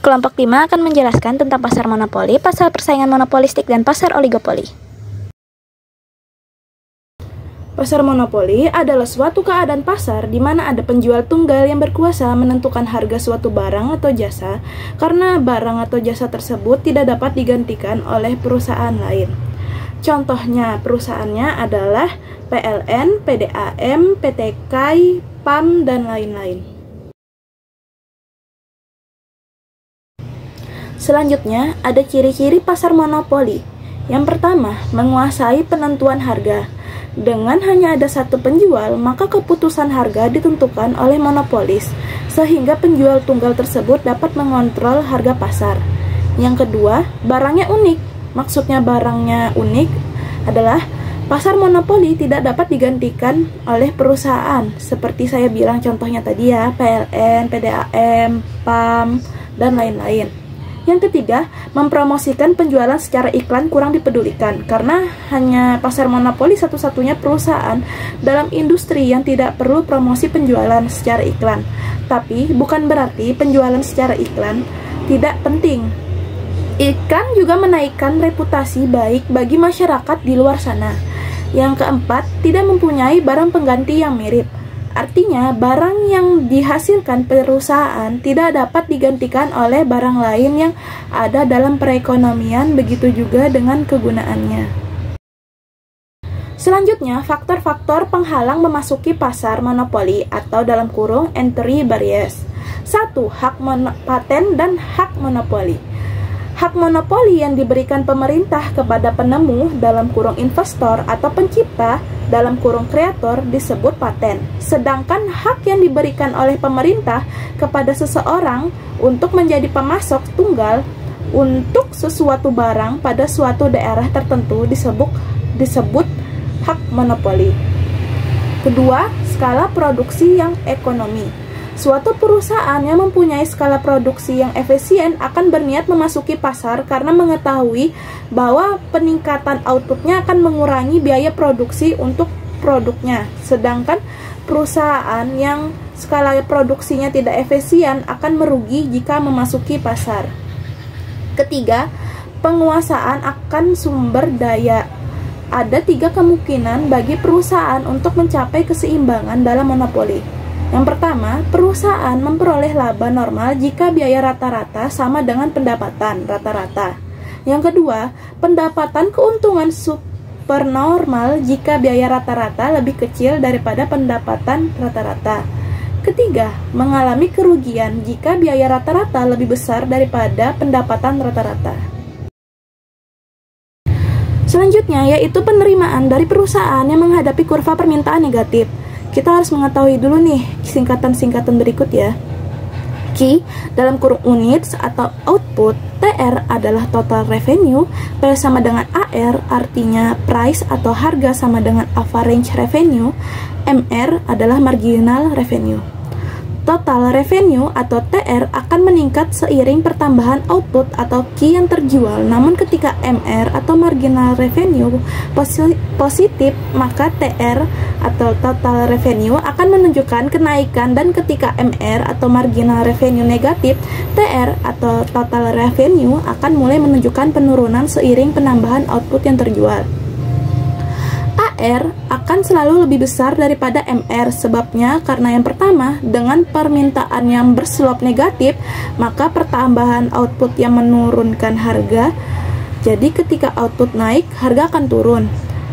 Kelompok 5 akan menjelaskan tentang pasar monopoli, pasar persaingan monopolistik, dan pasar oligopoli. Pasar monopoli adalah suatu keadaan pasar di mana ada penjual tunggal yang berkuasa menentukan harga suatu barang atau jasa karena barang atau jasa tersebut tidak dapat digantikan oleh perusahaan lain. Contohnya perusahaannya adalah PLN, PDAM, PT KAI, PAM, dan lain-lain. Selanjutnya, ada ciri-ciri pasar monopoli. Yang pertama, menguasai penentuan harga. Dengan hanya ada satu penjual, maka keputusan harga ditentukan oleh monopolis, sehingga penjual tunggal tersebut dapat mengontrol harga pasar. Yang kedua, barangnya unik. Maksudnya barangnya unik adalah pasar monopoli tidak dapat digantikan oleh perusahaan. Seperti saya bilang contohnya tadi ya, PLN, PDAM, PAM, dan lain-lain. Yang ketiga, mempromosikan penjualan secara iklan kurang dipedulikan karena hanya pasar monopoli satu-satunya perusahaan dalam industri yang tidak perlu promosi penjualan secara iklan. Tapi bukan berarti penjualan secara iklan tidak penting. Iklan juga menaikkan reputasi baik bagi masyarakat di luar sana. Yang keempat, tidak mempunyai barang pengganti yang mirip. Artinya, barang yang dihasilkan perusahaan tidak dapat digantikan oleh barang lain yang ada dalam perekonomian, begitu juga dengan kegunaannya. Selanjutnya, faktor-faktor penghalang memasuki pasar monopoli atau dalam kurung entry barriers. 1. Hak paten dan hak monopoli. Hak monopoli yang diberikan pemerintah kepada penemu dalam kurung investor atau pencipta dalam kurung kreator disebut paten. Sedangkan hak yang diberikan oleh pemerintah kepada seseorang untuk menjadi pemasok tunggal untuk sesuatu barang pada suatu daerah tertentu disebut hak monopoli. Kedua, skala produksi yang ekonomi. Suatu perusahaan yang mempunyai skala produksi yang efisien akan berniat memasuki pasar karena mengetahui bahwa peningkatan outputnya akan mengurangi biaya produksi untuk produknya. Sedangkan perusahaan yang skala produksinya tidak efisien akan merugi jika memasuki pasar. Ketiga, penguasaan akan sumber daya. Ada 3 kemungkinan bagi perusahaan untuk mencapai keseimbangan dalam monopoli. Yang pertama, perusahaan memperoleh laba normal jika biaya rata-rata sama dengan pendapatan rata-rata. Yang kedua, pendapatan keuntungan supernormal jika biaya rata-rata lebih kecil daripada pendapatan rata-rata. Ketiga, mengalami kerugian jika biaya rata-rata lebih besar daripada pendapatan rata-rata. Selanjutnya, yaitu penerimaan dari perusahaan yang menghadapi kurva permintaan negatif. Kita harus mengetahui dulu nih singkatan-singkatan berikut ya. Q dalam kurung units atau output, TR adalah total revenue, P sama dengan AR artinya price atau harga sama dengan average revenue, MR adalah marginal revenue. Total revenue atau TR akan meningkat seiring pertambahan output atau Q yang terjual. Namun ketika MR atau marginal revenue positif, maka TR atau total revenue akan menunjukkan kenaikan, dan ketika MR atau marginal revenue negatif, TR atau total revenue akan mulai menunjukkan penurunan seiring penambahan output yang terjual. AR akan selalu lebih besar daripada MR. Sebabnya karena yang pertama, dengan permintaan yang berselop negatif, maka pertambahan output yang menurunkan harga. Jadi ketika output naik, harga akan turun.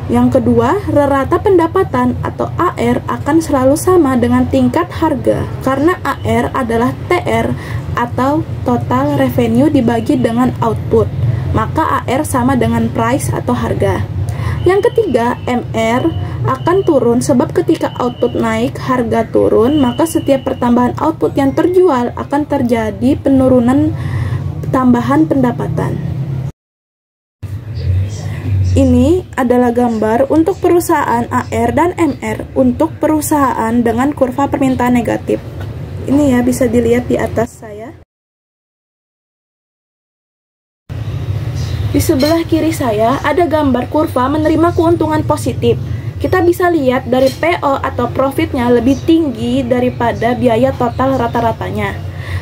Yang kedua, rata pendapatan atau AR akan selalu sama dengan tingkat harga karena AR adalah TR atau total revenue dibagi dengan output. Maka AR sama dengan price atau harga. Yang ketiga, MR akan turun sebab ketika output naik, harga turun, maka setiap pertambahan output yang terjual akan terjadi penurunan tambahan pendapatan. Ini adalah gambar untuk perusahaan AR dan MR untuk perusahaan dengan kurva permintaan negatif. Ini ya, bisa dilihat di atas saya. Di sebelah kiri saya ada gambar kurva menerima keuntungan positif. Kita bisa lihat dari PO atau profitnya lebih tinggi daripada biaya total rata-ratanya.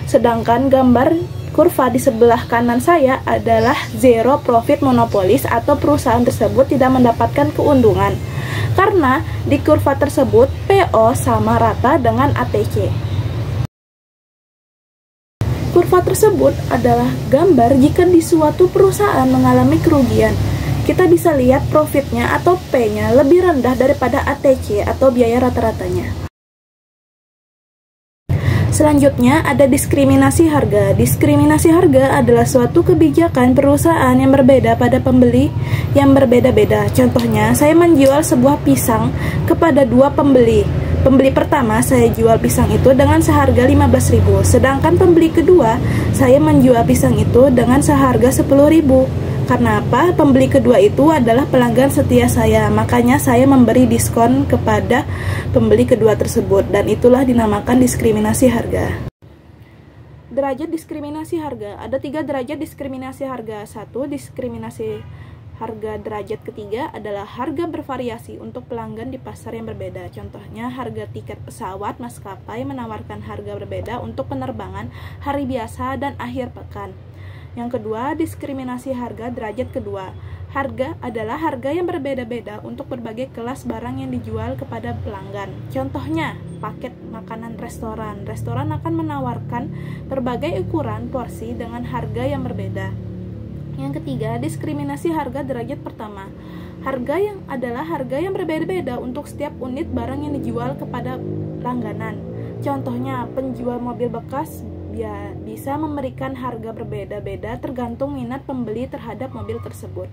Sedangkan gambar kurva di sebelah kanan saya adalah zero profit monopolis atau perusahaan tersebut tidak mendapatkan keuntungan. Karena di kurva tersebut PO sama rata dengan ATC. Kurva tersebut adalah gambar jika di suatu perusahaan mengalami kerugian. Kita bisa lihat profitnya atau P-nya lebih rendah daripada ATC atau biaya rata-ratanya. Selanjutnya ada diskriminasi harga. Diskriminasi harga adalah suatu kebijakan perusahaan yang berbeda pada pembeli yang berbeda-beda. Contohnya, saya menjual sebuah pisang kepada dua pembeli. Pembeli pertama saya jual pisang itu dengan seharga 15.000, sedangkan pembeli kedua saya menjual pisang itu dengan seharga 10.000. Karena apa? Pembeli kedua itu adalah pelanggan setia saya, makanya saya memberi diskon kepada pembeli kedua tersebut, dan itulah dinamakan diskriminasi harga. Derajat diskriminasi harga. Ada 3 derajat diskriminasi harga. 1. Diskriminasi harga derajat ketiga adalah harga bervariasi untuk pelanggan di pasar yang berbeda. Contohnya, harga tiket pesawat maskapai menawarkan harga berbeda untuk penerbangan hari biasa dan akhir pekan. Yang kedua, diskriminasi harga derajat kedua. Harga adalah harga yang berbeda-beda untuk berbagai kelas barang yang dijual kepada pelanggan. Contohnya, paket makanan restoran. Restoran akan menawarkan berbagai ukuran porsi dengan harga yang berbeda. Yang ketiga, diskriminasi harga derajat pertama. Harga yang adalah harga yang berbeda-beda untuk setiap unit barang yang dijual kepada langganan. Contohnya, penjual mobil bekas bisa memberikan harga berbeda-beda tergantung minat pembeli terhadap mobil tersebut.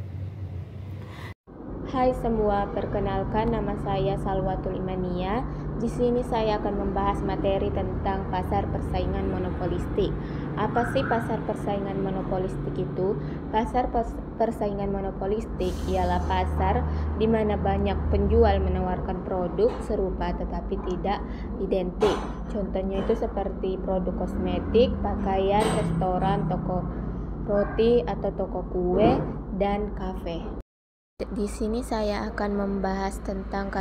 Hai semua, perkenalkan nama saya Salwatul Imania. Di sini saya akan membahas materi tentang pasar persaingan monopolistik. Apa sih pasar persaingan monopolistik itu? Pasar persaingan monopolistik ialah pasar di mana banyak penjual menawarkan produk serupa tetapi tidak identik. Contohnya itu seperti produk kosmetik, pakaian, restoran, toko roti atau toko kue, dan kafe. Di sini saya akan membahas tentang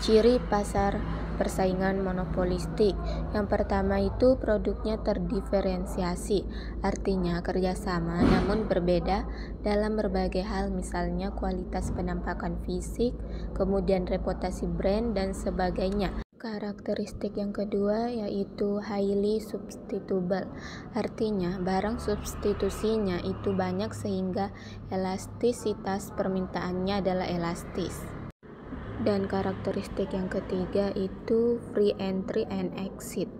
ciri pasar persaingan monopolistik. Yang pertama itu produknya terdiferensiasi, artinya kerjasama namun berbeda dalam berbagai hal, misalnya kualitas penampakan fisik, kemudian reputasi brand dan sebagainya. Karakteristik yang kedua yaitu highly substitutable, artinya barang substitusinya itu banyak sehingga elastisitas permintaannya adalah elastis. Dan karakteristik yang ketiga itu free entry and exit.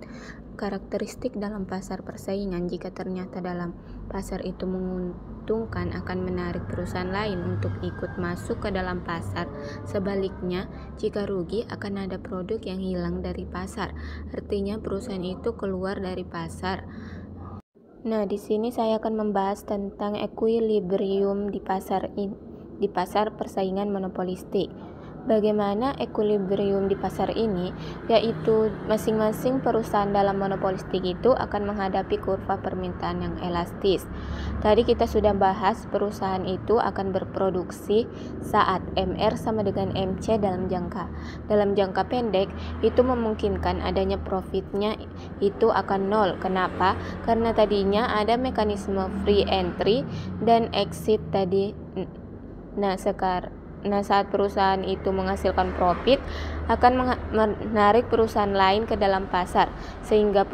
Karakteristik dalam pasar persaingan, jika ternyata dalam pasar itu menguntungkan akan menarik perusahaan lain untuk ikut masuk ke dalam pasar. Sebaliknya, jika rugi akan ada produk yang hilang dari pasar. Artinya perusahaan itu keluar dari pasar. Nah, di sini saya akan membahas tentang equilibrium di pasar persaingan monopolistik. Bagaimana equilibrium di pasar ini, yaitu masing-masing perusahaan dalam monopolistik itu akan menghadapi kurva permintaan yang elastis. Tadi kita sudah bahas perusahaan itu akan berproduksi saat MR sama dengan MC dalam jangka pendek itu memungkinkan adanya profitnya itu akan nol. Kenapa? Karena tadinya ada mekanisme free entry dan exit tadi. Nah, saat perusahaan itu menghasilkan profit, akan menarik perusahaan lain ke dalam pasar, sehingga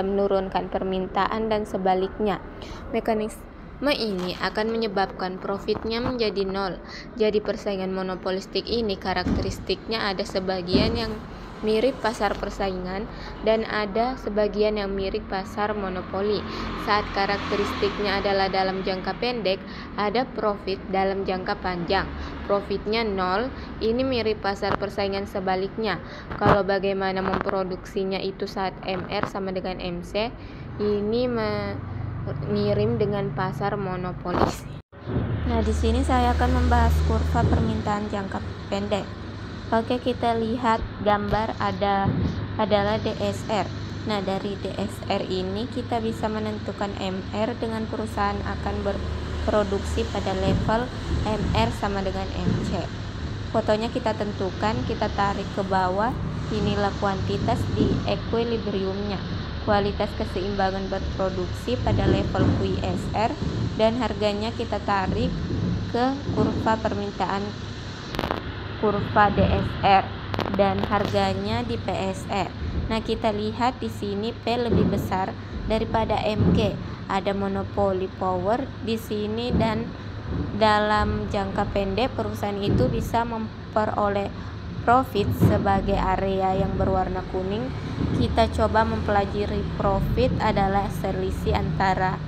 menurunkan permintaan dan sebaliknya. Mekanisme ini akan menyebabkan profitnya menjadi nol. Jadi persaingan monopolistik ini karakteristiknya ada sebagian yang mirip pasar persaingan dan ada sebagian yang mirip pasar monopoli. Saat karakteristiknya adalah dalam jangka pendek, ada profit, dalam jangka panjang profitnya nol. Ini mirip pasar persaingan sebaliknya. Kalau bagaimana memproduksinya itu saat MR sama dengan MC, ini mirip dengan pasar monopolis. Nah, di sini saya akan membahas kurva permintaan jangka pendek. Oke, kita lihat gambar adalah DSR. Nah, dari DSR ini kita bisa menentukan MR dengan perusahaan akan berproduksi pada level MR sama dengan MC. Fotonya kita tentukan, kita tarik ke bawah, inilah kuantitas di equilibriumnya. kualitas keseimbangan berproduksi pada level QSR, dan harganya kita tarik ke kurva permintaan kurva DSR dan harganya di PSR. Nah, kita lihat di sini P lebih besar daripada MG. Ada monopoli power di sini dan dalam jangka pendek perusahaan itu bisa memperoleh profit sebagai area yang berwarna kuning. Kita coba mempelajari profit adalah selisih antara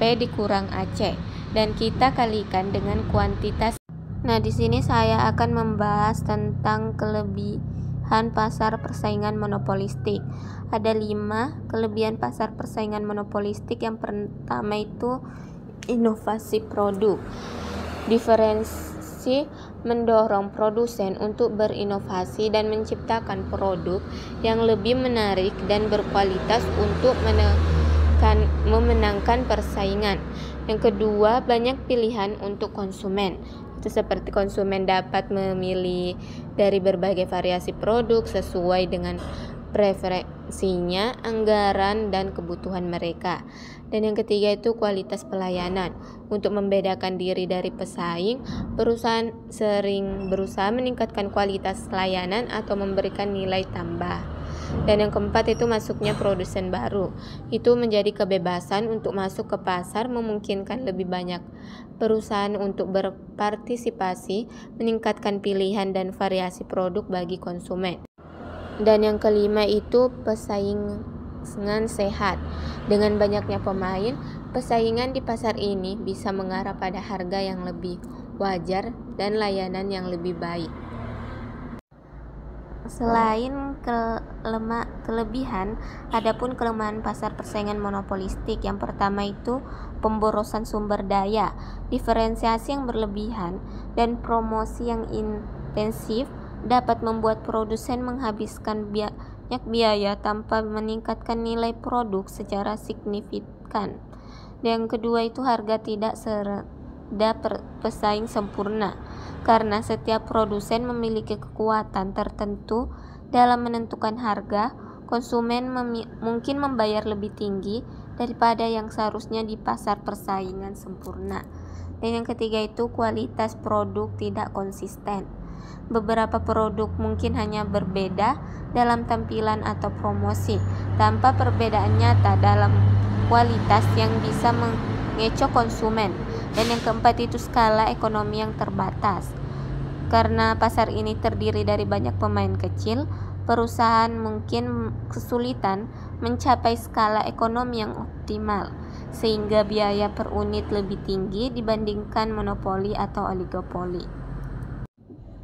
P dikurang AC dan kita kalikan dengan kuantitas. Nah, di sini saya akan membahas tentang kelebihan pasar persaingan monopolistik. Ada 5 kelebihan pasar persaingan monopolistik. Yang pertama itu inovasi produk. Diferensi mendorong produsen untuk berinovasi dan menciptakan produk yang lebih menarik dan berkualitas untuk memenangkan persaingan. Yang kedua, banyak pilihan untuk konsumen. Itu seperti konsumen dapat memilih dari berbagai variasi produk sesuai dengan preferensinya, anggaran, dan kebutuhan mereka. Dan yang ketiga itu kualitas pelayanan. Untuk membedakan diri dari pesaing, perusahaan sering berusaha meningkatkan kualitas layanan atau memberikan nilai tambah. Dan yang keempat itu masuknya produsen baru. Itu menjadi kebebasan untuk masuk ke pasar, memungkinkan lebih banyak perusahaan untuk berpartisipasi, meningkatkan pilihan dan variasi produk bagi konsumen. Dan yang kelima itu persaingan sehat. Dengan banyaknya pemain, persaingan di pasar ini bisa mengarah pada harga yang lebih wajar dan layanan yang lebih baik. Selain kelebihan, adapun kelemahan pasar persaingan monopolistik. Yang pertama itu pemborosan sumber daya, diferensiasi yang berlebihan, dan promosi yang intensif dapat membuat produsen menghabiskan banyak biaya tanpa meningkatkan nilai produk secara signifikan. Yang kedua itu harga tidak pesaing sempurna, karena setiap produsen memiliki kekuatan tertentu dalam menentukan harga. Konsumen mungkin membayar lebih tinggi daripada yang seharusnya di pasar persaingan sempurna. Dan yang ketiga itu kualitas produk tidak konsisten. Beberapa produk mungkin hanya berbeda dalam tampilan atau promosi, tanpa perbedaan nyata dalam kualitas yang bisa mengecoh konsumen. Dan yang keempat itu skala ekonomi yang terbatas. Karena pasar ini terdiri dari banyak pemain kecil, perusahaan mungkin kesulitan mencapai skala ekonomi yang optimal, sehingga biaya per unit lebih tinggi dibandingkan monopoli atau oligopoli.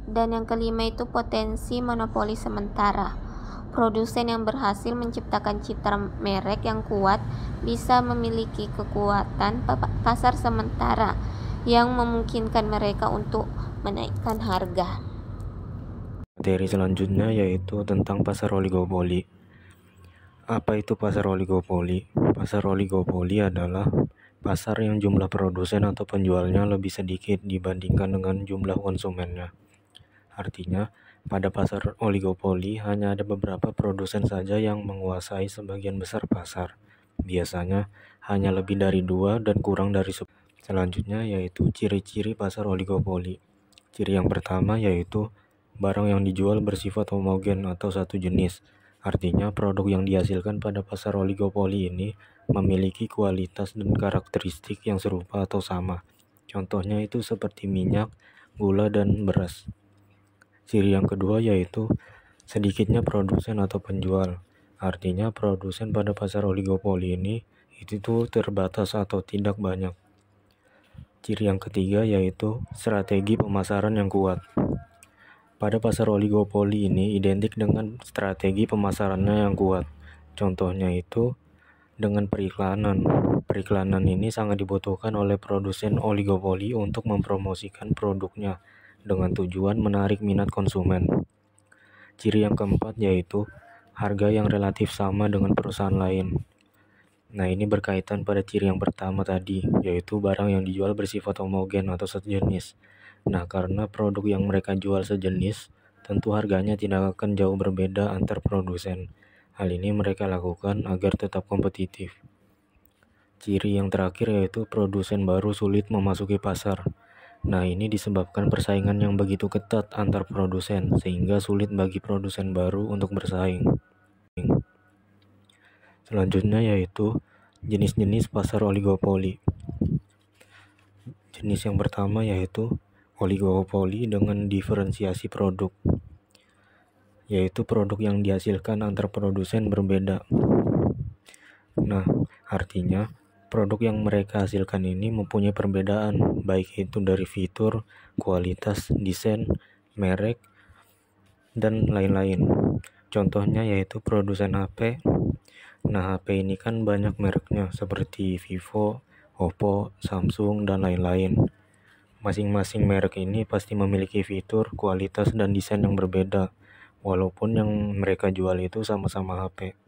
Dan yang kelima itu potensi monopoli sementara. Produsen yang berhasil menciptakan citra merek yang kuat bisa memiliki kekuatan pasar sementara yang memungkinkan mereka untuk menaikkan harga. Materi selanjutnya yaitu tentang pasar oligopoli. Apa itu pasar oligopoli? Pasar oligopoli adalah pasar yang jumlah produsen atau penjualnya lebih sedikit dibandingkan dengan jumlah konsumennya. Artinya, pada pasar oligopoli hanya ada beberapa produsen saja yang menguasai sebagian besar pasar. Biasanya hanya lebih dari 2 dan kurang dari 10. Selanjutnya yaitu ciri-ciri pasar oligopoli. Ciri yang pertama yaitu barang yang dijual bersifat homogen atau satu jenis. Artinya produk yang dihasilkan pada pasar oligopoli ini memiliki kualitas dan karakteristik yang serupa atau sama. Contohnya itu seperti minyak, gula, dan beras. Ciri yang kedua yaitu sedikitnya produsen atau penjual. Artinya produsen pada pasar oligopoli ini itu terbatas atau tidak banyak. Ciri yang ketiga yaitu strategi pemasaran yang kuat. Pada pasar oligopoli ini identik dengan strategi pemasarannya yang kuat. Contohnya itu dengan periklanan. Periklanan ini sangat dibutuhkan oleh produsen oligopoli untuk mempromosikan produknya dengan tujuan menarik minat konsumen. Ciri yang keempat yaitu harga yang relatif sama dengan perusahaan lain. Nah, ini berkaitan pada ciri yang pertama tadi, yaitu barang yang dijual bersifat homogen atau sejenis. Nah, karena produk yang mereka jual sejenis, tentu harganya tidak akan jauh berbeda antar produsen. Hal ini mereka lakukan agar tetap kompetitif. Ciri yang terakhir yaitu produsen baru sulit memasuki pasar. Nah, ini disebabkan persaingan yang begitu ketat antar produsen, sehingga sulit bagi produsen baru untuk bersaing. Selanjutnya yaitu jenis-jenis pasar oligopoli. Jenis yang pertama yaitu oligopoli dengan diferensiasi produk, yaitu produk yang dihasilkan antar produsen berbeda. Nah, artinya produk yang mereka hasilkan ini mempunyai perbedaan, baik itu dari fitur, kualitas, desain, merek, dan lain-lain. Contohnya yaitu produsen HP. Nah, HP ini kan banyak mereknya seperti Vivo, Oppo, Samsung, dan lain-lain. Masing-masing merek ini pasti memiliki fitur, kualitas, dan desain yang berbeda, walaupun yang mereka jual itu sama-sama HP.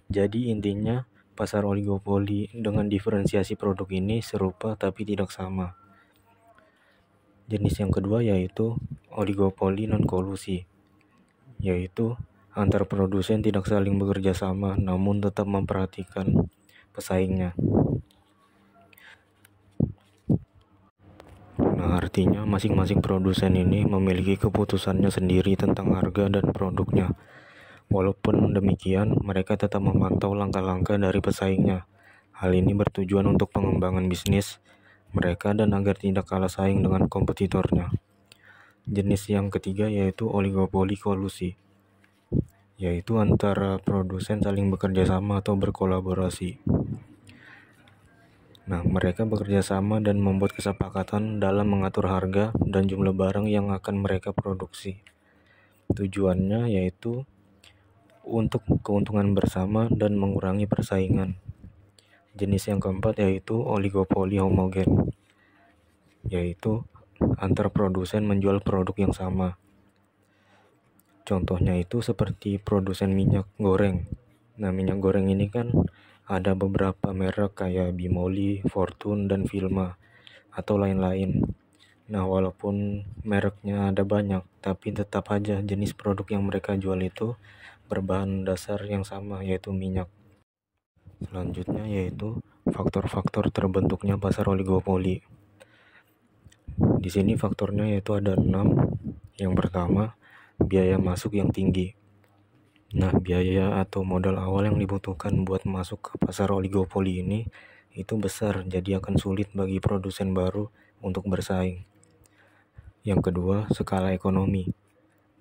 Jadi intinya, pasar oligopoli dengan diferensiasi produk ini serupa tapi tidak sama. Jenis yang kedua yaitu oligopoli non-kolusi, yaitu antar produsen tidak saling bekerja sama namun tetap memperhatikan pesaingnya. Nah, artinya masing-masing produsen ini memiliki keputusannya sendiri tentang harga dan produknya. Walaupun demikian, mereka tetap memantau langkah-langkah dari pesaingnya. Hal ini bertujuan untuk pengembangan bisnis mereka dan agar tidak kalah saing dengan kompetitornya. Jenis yang ketiga yaitu oligopoli kolusi, yaitu antara produsen saling bekerja sama atau berkolaborasi. Nah, mereka bekerja sama dan membuat kesepakatan dalam mengatur harga dan jumlah barang yang akan mereka produksi. Tujuannya yaitu untuk keuntungan bersama dan mengurangi persaingan. Jenis yang keempat yaitu oligopoli homogen, yaitu antar produsen menjual produk yang sama. Contohnya itu seperti produsen minyak goreng. Nah, minyak goreng ini kan ada beberapa merek kayak Bimoli, Fortune, dan Vilma, atau lain-lain. Nah, walaupun mereknya ada banyak, tapi tetap aja jenis produk yang mereka jual itu berbahan dasar yang sama, yaitu minyak. Selanjutnya yaitu faktor-faktor terbentuknya pasar oligopoli. Di sini faktornya yaitu ada 6. Yang pertama, biaya masuk yang tinggi. Nah, biaya atau modal awal yang dibutuhkan buat masuk ke pasar oligopoli ini itu besar, jadi akan sulit bagi produsen baru untuk bersaing. Yang kedua, skala ekonomi.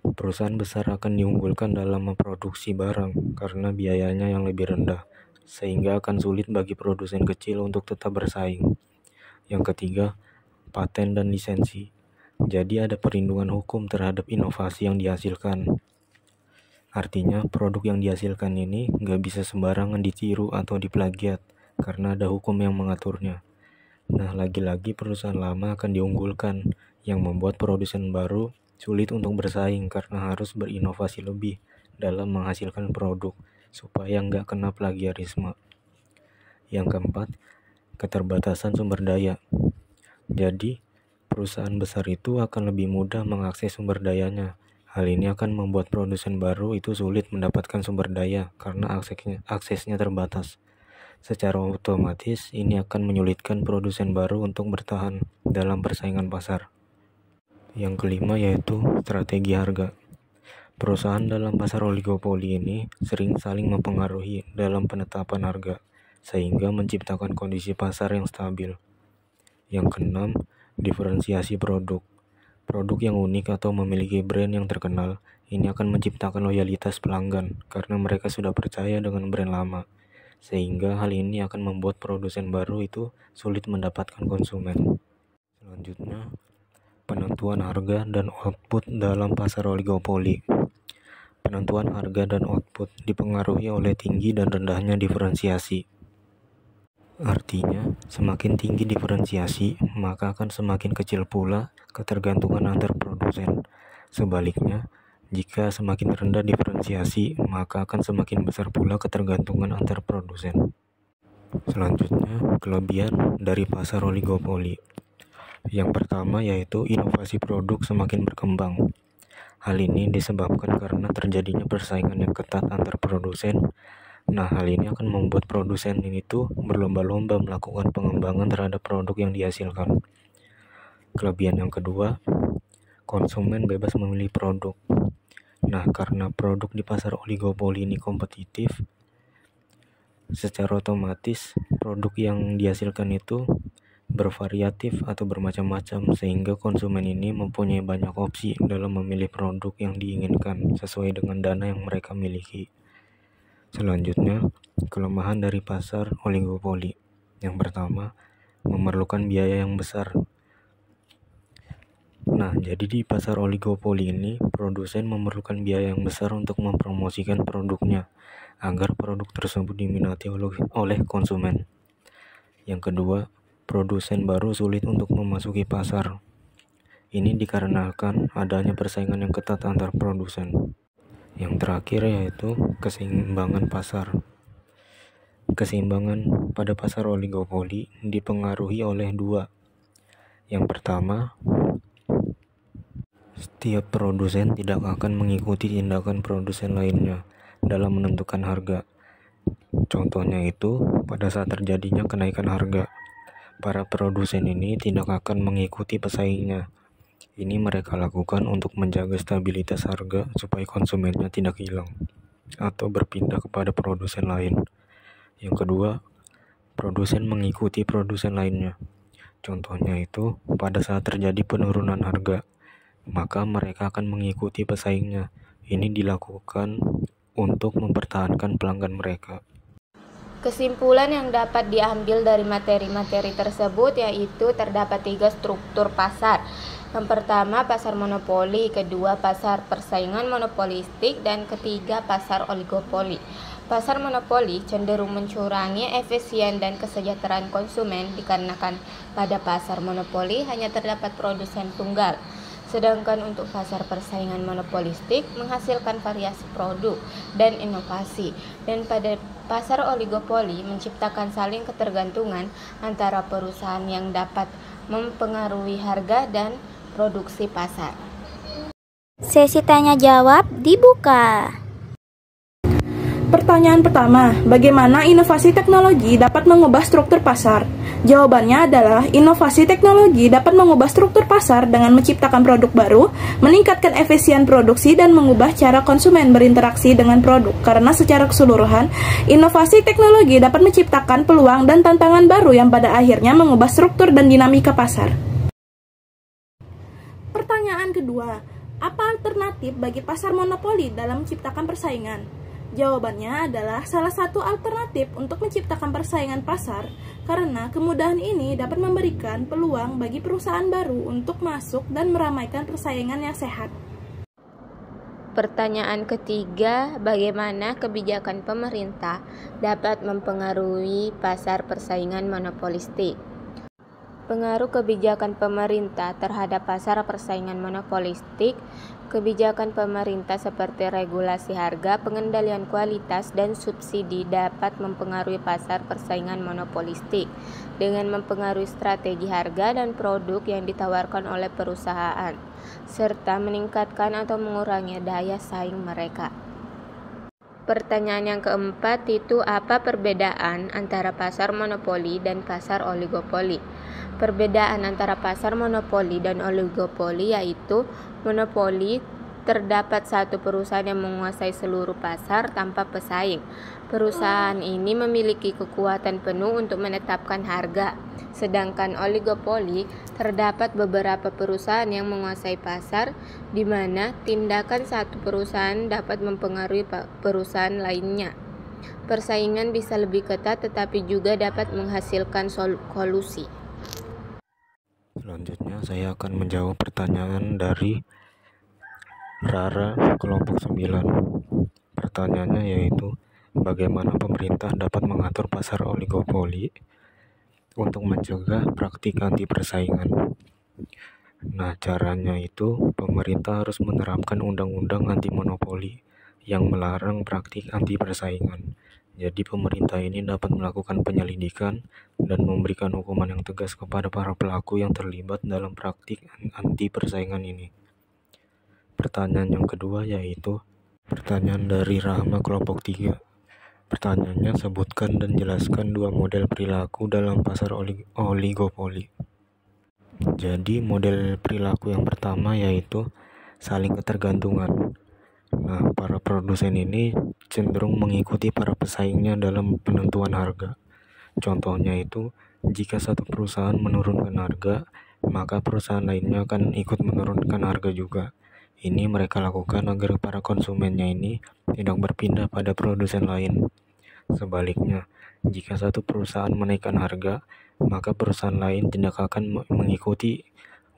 Perusahaan besar akan diunggulkan dalam memproduksi barang karena biayanya yang lebih rendah, sehingga akan sulit bagi produsen kecil untuk tetap bersaing. Yang ketiga, paten dan lisensi. Jadi ada perlindungan hukum terhadap inovasi yang dihasilkan. Artinya produk yang dihasilkan ini nggak bisa sembarangan ditiru atau diplagiat karena ada hukum yang mengaturnya. Nah, lagi-lagi perusahaan lama akan diunggulkan yang membuat produsen baru sulit untuk bersaing karena harus berinovasi lebih dalam menghasilkan produk supaya nggak kena plagiarisme. Yang keempat, keterbatasan sumber daya. Jadi, perusahaan besar itu akan lebih mudah mengakses sumber dayanya. Hal ini akan membuat produsen baru itu sulit mendapatkan sumber daya karena aksesnya terbatas. Secara otomatis, ini akan menyulitkan produsen baru untuk bertahan dalam persaingan pasar. Yang kelima yaitu strategi harga. Perusahaan dalam pasar oligopoli ini sering saling mempengaruhi dalam penetapan harga, sehingga menciptakan kondisi pasar yang stabil. Yang keenam, diferensiasi produk. Produk yang unik atau memiliki brand yang terkenal, ini akan menciptakan loyalitas pelanggan karena mereka sudah percaya dengan brand lama. Sehingga hal ini akan membuat produsen baru itu sulit mendapatkan konsumen. Selanjutnya, penentuan harga dan output dalam pasar oligopoli. Penentuan harga dan output dipengaruhi oleh tinggi dan rendahnya diferensiasi. Artinya, semakin tinggi diferensiasi, maka akan semakin kecil pula ketergantungan antar produsen. Sebaliknya, jika semakin rendah diferensiasi, maka akan semakin besar pula ketergantungan antar produsen. Selanjutnya, kelebihan dari pasar oligopoli. Yang pertama yaitu inovasi produk semakin berkembang. Hal ini disebabkan karena terjadinya persaingan yang ketat antar produsen. Nah, hal ini akan membuat produsen ini tuh berlomba-lomba melakukan pengembangan terhadap produk yang dihasilkan. Kelebihan yang kedua, konsumen bebas memilih produk. Nah, karena produk di pasar oligopoli ini kompetitif, secara otomatis produk yang dihasilkan itu bervariatif atau bermacam-macam, sehingga konsumen ini mempunyai banyak opsi dalam memilih produk yang diinginkan sesuai dengan dana yang mereka miliki. Selanjutnya, kelemahan dari pasar oligopoli. Yang pertama, memerlukan biaya yang besar. Nah, jadi di pasar oligopoli ini, produsen memerlukan biaya yang besar untuk mempromosikan produknya agar produk tersebut diminati oleh konsumen. Yang kedua, produsen baru sulit untuk memasuki pasar. Ini dikarenakan adanya persaingan yang ketat antar produsen. Yang terakhir yaitu keseimbangan pasar. Keseimbangan pada pasar oligopoli dipengaruhi oleh dua. Yang pertama, setiap produsen tidak akan mengikuti tindakan produsen lainnya dalam menentukan harga. Contohnya itu, pada saat terjadinya kenaikan harga, para produsen ini tidak akan mengikuti pesaingnya. Ini mereka lakukan untuk menjaga stabilitas harga supaya konsumennya tidak hilang atau berpindah kepada produsen lain. Yang kedua, produsen mengikuti produsen lainnya. Contohnya itu, pada saat terjadi penurunan harga, maka mereka akan mengikuti pesaingnya. Ini dilakukan untuk mempertahankan pelanggan mereka. Kesimpulan yang dapat diambil dari materi-materi tersebut yaitu terdapat 3 struktur pasar. Yang pertama, pasar monopoli, kedua, pasar persaingan monopolistik, dan ketiga, pasar oligopoli. Pasar monopoli cenderung mencurangi efisien dan kesejahteraan konsumen dikarenakan pada pasar monopoli hanya terdapat produsen tunggal. Sedangkan untuk pasar persaingan monopolistik menghasilkan variasi produk dan inovasi, dan pada pasar oligopoli menciptakan saling ketergantungan antara perusahaan yang dapat mempengaruhi harga dan produksi pasar. Sesi tanya jawab dibuka. Pertanyaan pertama, bagaimana inovasi teknologi dapat mengubah struktur pasar? Jawabannya adalah inovasi teknologi dapat mengubah struktur pasar dengan menciptakan produk baru, meningkatkan efisien produksi, dan mengubah cara konsumen berinteraksi dengan produk. Karena secara keseluruhan, inovasi teknologi dapat menciptakan peluang dan tantangan baru yang pada akhirnya mengubah struktur dan dinamika pasar. Pertanyaan kedua, apa alternatif bagi pasar monopoli dalam menciptakan persaingan? Jawabannya adalah salah satu alternatif untuk menciptakan persaingan pasar, karena kemudahan ini dapat memberikan peluang bagi perusahaan baru untuk masuk dan meramaikan persaingan yang sehat. Pertanyaan ketiga, bagaimana kebijakan pemerintah dapat mempengaruhi pasar persaingan monopolistik? Pengaruh kebijakan pemerintah terhadap pasar persaingan monopolistik. Kebijakan pemerintah seperti regulasi harga, pengendalian kualitas, dan subsidi dapat mempengaruhi pasar persaingan monopolistik dengan mempengaruhi strategi harga dan produk yang ditawarkan oleh perusahaan, serta meningkatkan atau mengurangi daya saing mereka. Pertanyaan yang keempat itu, apa perbedaan antara pasar monopoli dan pasar oligopoli? Perbedaan antara pasar monopoli dan oligopoli yaitu monopoli terdapat satu perusahaan yang menguasai seluruh pasar tanpa pesaing. Perusahaan ini memiliki kekuatan penuh untuk menetapkan harga. Sedangkan oligopoli terdapat beberapa perusahaan yang menguasai pasar, di mana tindakan satu perusahaan dapat mempengaruhi perusahaan lainnya. Persaingan bisa lebih ketat tetapi juga dapat menghasilkan kolusi. Selanjutnya saya akan menjawab pertanyaan dari Rara kelompok 9. Pertanyaannya yaitu, bagaimana pemerintah dapat mengatur pasar oligopoli untuk mencegah praktik anti persaingan? Nah, caranya itu pemerintah harus menerapkan undang-undang anti monopoli yang melarang praktik anti persaingan. Jadi pemerintah ini dapat melakukan penyelidikan dan memberikan hukuman yang tegas kepada para pelaku yang terlibat dalam praktik anti persaingan ini. Pertanyaan yang kedua yaitu pertanyaan dari Rahma kelompok 3. Pertanyaannya, sebutkan dan jelaskan dua model perilaku dalam pasar oligopoli. Jadi model perilaku yang pertama yaitu saling ketergantungan. Nah, para produsen ini cenderung mengikuti para pesaingnya dalam penentuan harga. Contohnya itu, jika satu perusahaan menurunkan harga, maka perusahaan lainnya akan ikut menurunkan harga juga. Ini mereka lakukan agar para konsumennya ini tidak berpindah pada produsen lain. Sebaliknya, jika satu perusahaan menaikkan harga, maka perusahaan lain tidak akan mengikuti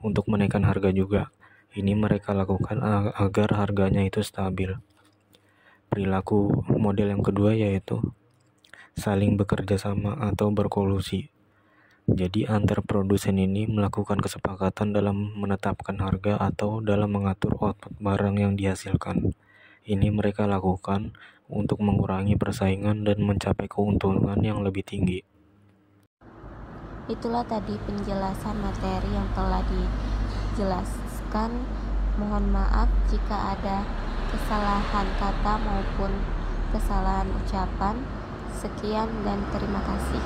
untuk menaikkan harga juga. Ini mereka lakukan agar harganya itu stabil. Perilaku model yang kedua yaitu saling bekerja sama atau berkolusi. Jadi antar produsen ini melakukan kesepakatan dalam menetapkan harga atau dalam mengatur output barang yang dihasilkan. Ini mereka lakukan untuk mengurangi persaingan dan mencapai keuntungan yang lebih tinggi. Itulah tadi penjelasan materi yang telah dijelaskan. Mohon maaf jika ada kesalahan kata maupun kesalahan ucapan. Sekian dan terima kasih.